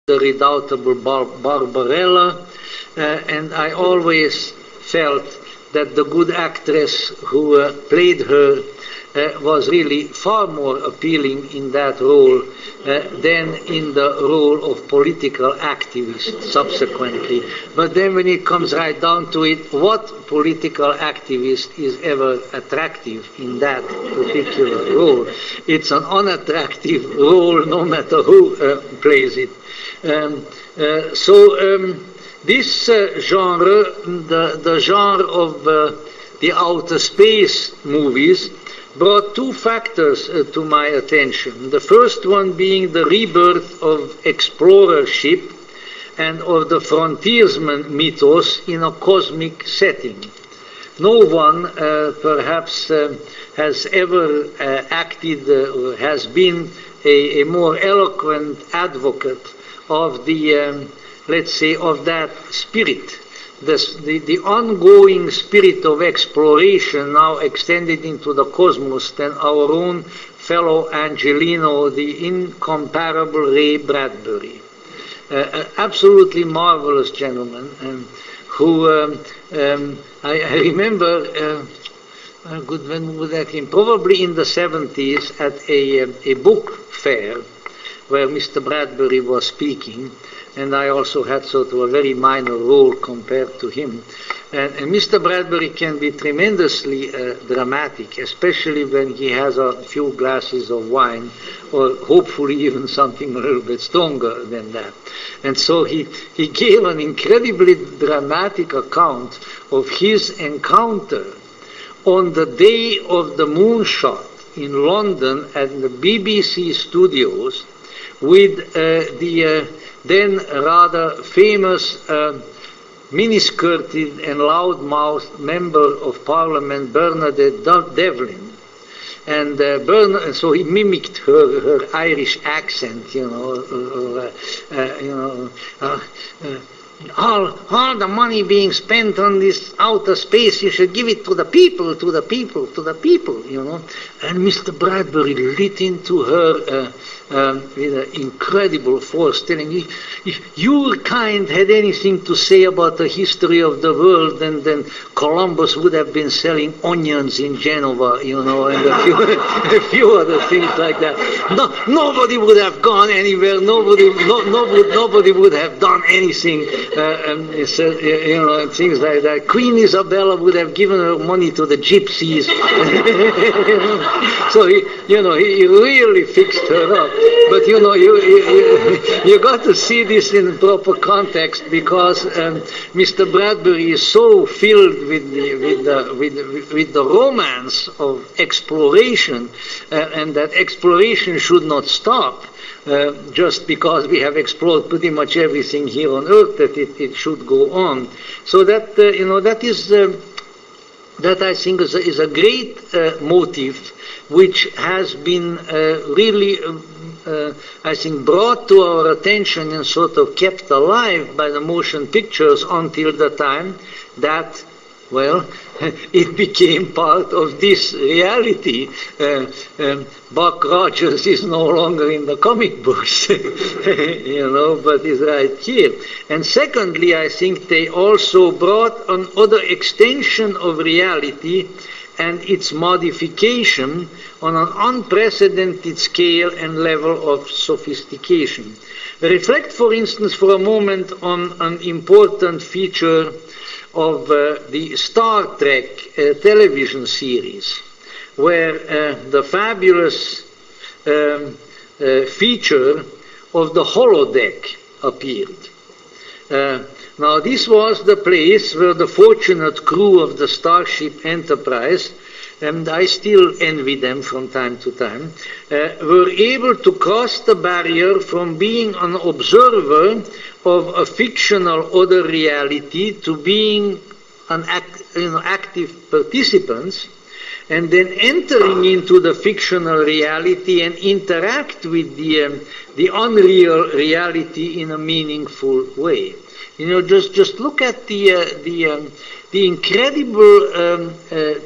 the redoubtable Barbarella, and I always felt that the good actress who played her was really far more appealing in that role than in the role of political activist subsequently. But then when it comes right down to it, what political activist is ever attractive in that particular role? It's an unattractive role no matter who plays it. This genre, the genre of the outer space movies, brought two factors to my attention. The first one being the rebirth of explorership and of the frontiersman mythos in a cosmic setting. No one perhaps has ever acted or has been a more eloquent advocate of the, let's say, of that spirit. The ongoing spirit of exploration now extended into the cosmos than our own fellow Angelino, the incomparable Ray Bradbury. Absolutely marvelous gentleman who I remember, good, when would that came? Probably in the 70s at a book fair where Mr. Bradbury was speaking. And I also had sort of a very minor role compared to him. And Mr. Bradbury can be tremendously dramatic, especially when he has a few glasses of wine, or hopefully even something a little bit stronger than that. And so he gave an incredibly dramatic account of his encounter on the day of the moonshot in London at the BBC studios with the then rather famous miniskirted and loud-mouthed member of Parliament, Bernadette Devlin. And so he mimicked her Irish accent, all the money being spent on this outer space, you should give it to the people, to the people, to the people, And Mr. Bradbury lit into her with incredible force, telling me, if your kind had anything to say about the history of the world, then Columbus would have been selling onions in Genova, and a few other things like that. No, nobody would have gone anywhere. Nobody would have done anything. Things like that. Queen Isabella would have given her money to the gypsies. So he really fixed her up. But you got to see this in proper context, because Mr. Bradbury is so filled with the romance of exploration, and that exploration should not stop just because we have explored pretty much everything here on Earth, that it should go on. So that that I think is a great motive, which has been really, I think, brought to our attention and sort of kept alive by the motion pictures until the time that, well, it became part of this reality. Buck Rogers is no longer in the comic books, but is right here. And secondly, I think they also brought another extension of reality and its modification on an unprecedented scale and level of sophistication. Reflect, for instance, for a moment on an important feature of the Star Trek television series, where the fabulous feature of the holodeck appeared. Now, this was the place where the fortunate crew of the Starship Enterprise, and I still envy them from time to time, were able to cross the barrier from being an observer of a fictional other reality to being an active participants, and then entering into the fictional reality and interact with the unreal reality in a meaningful way. Just look at the incredible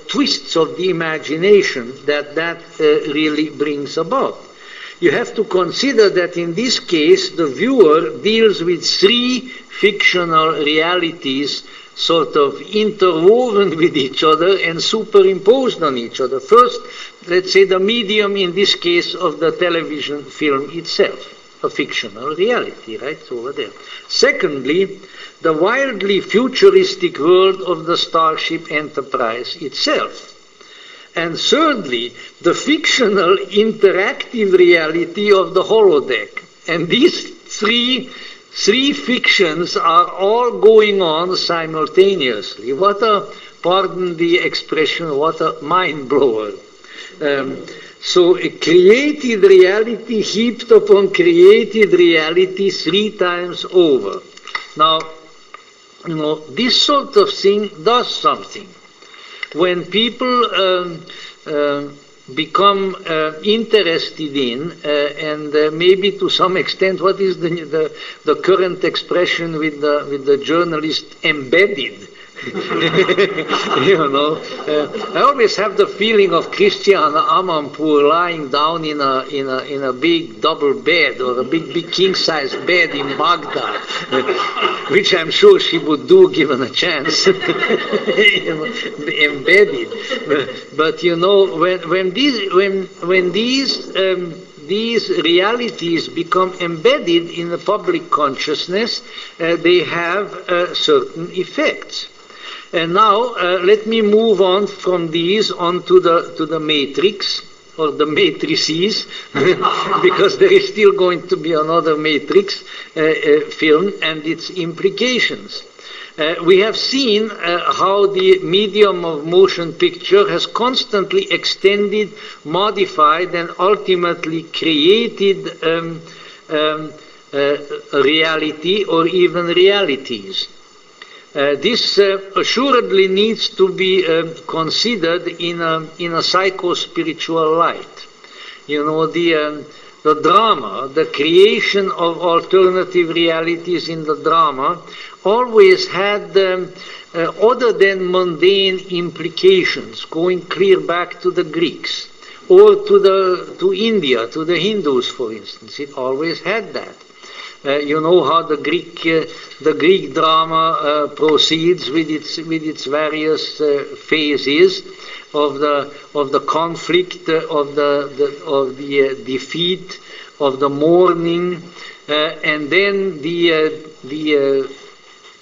twists of the imagination that really brings about. you have to consider that in this case the viewer deals with three fictional realities sort of interwoven with each other and superimposed on each other. First, let's say the medium in this case of the television film itself, a fictional reality, right, over there. Secondly, the wildly futuristic world of the Starship Enterprise itself. And thirdly, the fictional interactive reality of the holodeck. And these three fictions are all going on simultaneously. What a, pardon the expression, what a mind blower. So a created reality heaped upon created reality 3 times over. Now, you know, this sort of thing does something. When people become interested in, and maybe to some extent, what is the current expression with the journalist, embedded? You know, I always have the feeling of Christiane Amanpour lying down in a big double bed or a big king-size bed in Baghdad, which I'm sure she would do given a chance. You know, embedded, but you know, when these realities become embedded in the public consciousness, they have certain effects. And now let me move on from these on to the matrix, or the matrices, because there is still going to be another matrix film and its implications. We have seen how the medium of motion picture has constantly extended, modified, and ultimately created reality or even realities. This assuredly needs to be considered in a psycho-spiritual light. You know, the drama, the creation of alternative realities in the drama always had other than mundane implications, going clear back to the Greeks or to India, to the Hindus, for instance. It always had that. You know how the Greek drama proceeds with its various phases of the conflict, of the defeat, of the mourning, and then the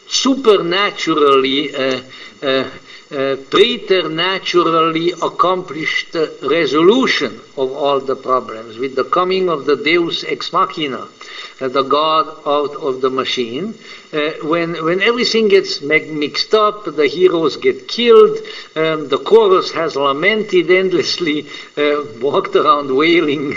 supernaturally, preternaturally accomplished resolution of all the problems with the coming of the Deus ex machina, the God out of the machine. When everything gets mixed up, the heroes get killed, the chorus has lamented endlessly, walked around wailing,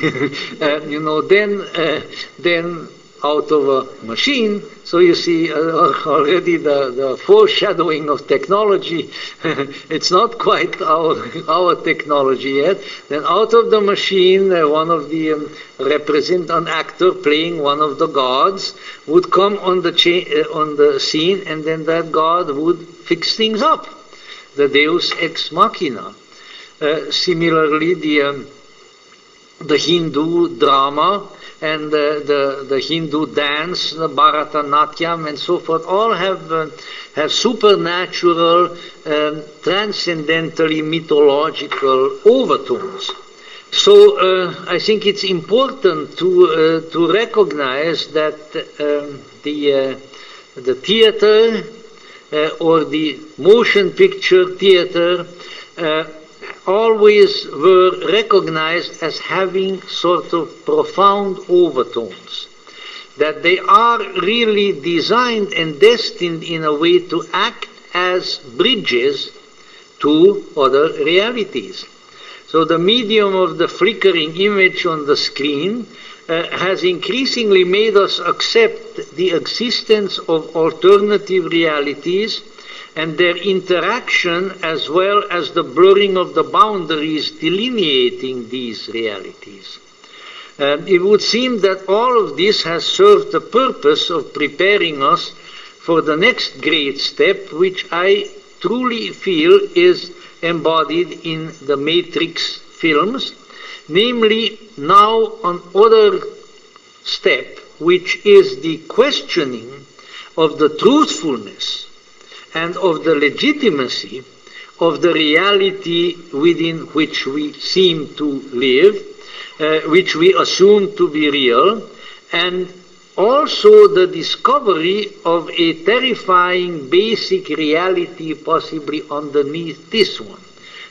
you know, then out of a machine. So you see already the foreshadowing of technology. It's not quite our technology yet. Then out of the machine, one of the an actor playing one of the gods would come on the scene, and then that god would fix things up. The Deus ex machina. Similarly, the Hindu drama and the Hindu dance, the Bharatanatyam and so forth, all have supernatural, transcendentally mythological overtones. So I think it's important to recognize that the theater or the motion picture theater always were recognized as having sort of profound overtones, that they are really designed and destined in a way to act as bridges to other realities. So the medium of the flickering image on the screen has increasingly made us accept the existence of alternative realities and their interaction, as well as the blurring of the boundaries delineating these realities. It would seem that all of this has served the purpose of preparing us for the next great step, which I truly feel is embodied in the Matrix films, namely now another step, which is the questioning of the truthfulness and of the legitimacy of the reality within which we seem to live, which we assume to be real, and also the discovery of a terrifying basic reality possibly underneath this one.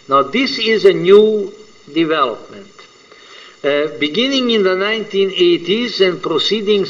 Now this is a new development. Beginning in the 1980s and proceeding